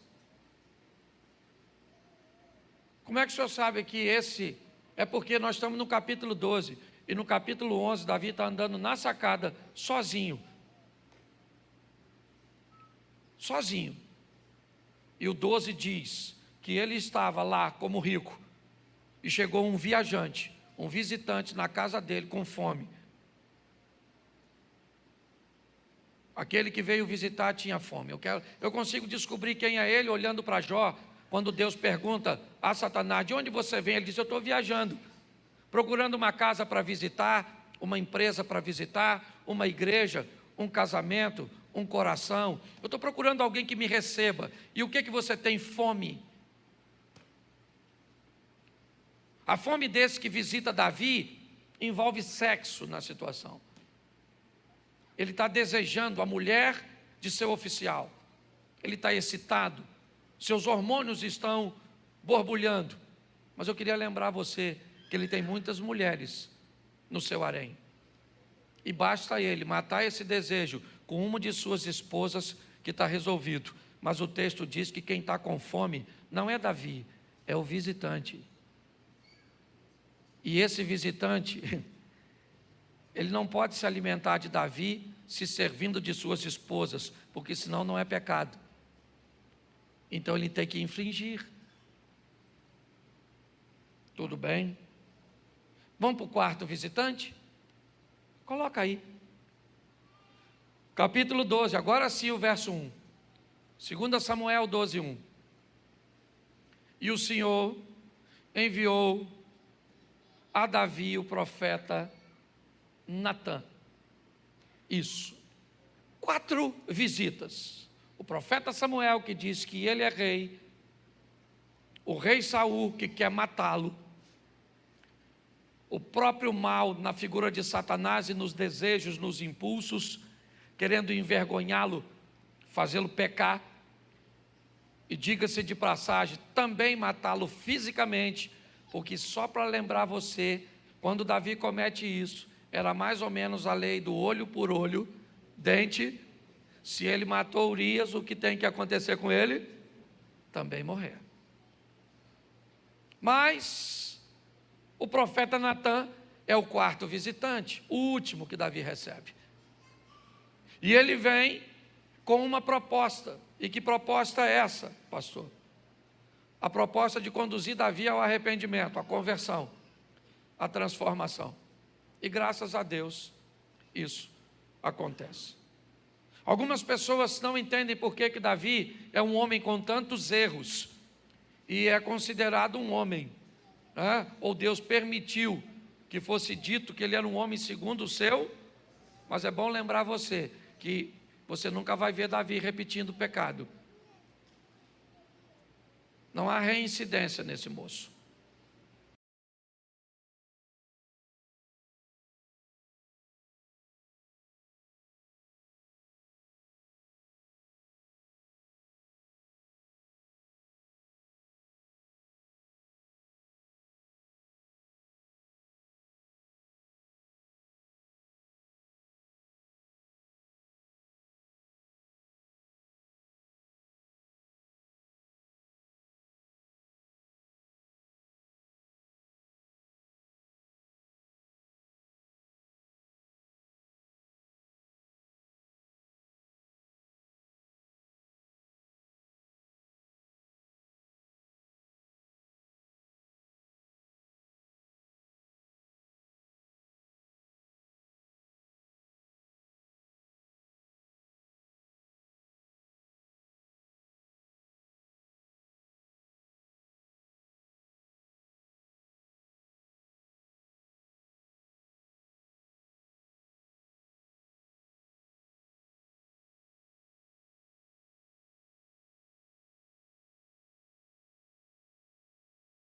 Como é que o senhor sabe que esse... É porque nós estamos no capítulo 12, e no capítulo 11, Davi está andando na sacada, sozinho. Sozinho. E o 12 diz que ele estava lá como rico, e chegou um viajante, um visitante na casa dele com fome. Aquele que veio visitar tinha fome. Eu consigo descobrir quem é ele olhando para Jó, quando Deus pergunta a Satanás: de onde você vem? Ele diz: eu estou viajando, procurando uma casa para visitar, uma empresa para visitar, uma igreja, um casamento, um coração. Eu estou procurando alguém que me receba. E o que você tem? Fome. A fome desse que visita Davi envolve sexo na situação. Ele está desejando a mulher de seu oficial. Ele está excitado. Seus hormônios estão borbulhando. Mas eu queria lembrar você que ele tem muitas mulheres no seu harém. E basta ele matar esse desejo com uma de suas esposas que está resolvido. Mas o texto diz que quem está com fome não é Davi, é o visitante. E esse visitante, ele não pode se alimentar de Davi se servindo de suas esposas, porque senão não é pecado. Então ele tem que infringir. Tudo bem? Vamos para o quarto visitante? Coloca aí. Capítulo 12, agora sim o verso 1. 2 Samuel 12, 1. E o Senhor enviou a Davi o profeta Natã. Isso. 4 visitas. O profeta Samuel, que diz que ele é rei. O rei Saul, que quer matá-lo. O próprio mal na figura de Satanás e nos desejos, nos impulsos, querendo envergonhá-lo, fazê-lo pecar. E diga-se de passagem, também matá-lo fisicamente, porque só para lembrar você, quando Davi comete isso, era mais ou menos a lei do olho por olho, dente. Se ele matou Urias, o que tem que acontecer com ele? Também morrer. Mas o profeta Natã é o quarto visitante, o último que Davi recebe. E ele vem com uma proposta. E que proposta é essa, pastor? A proposta de conduzir Davi ao arrependimento, à conversão, à transformação. E graças a Deus, isso acontece. Algumas pessoas não entendem por que Davi é um homem com tantos erros e é considerado um homem, né? Ou Deus permitiu que fosse dito que ele era um homem segundo o seu, mas é bom lembrar você que você nunca vai ver Davi repetindo o pecado. Não há reincidência nesse moço.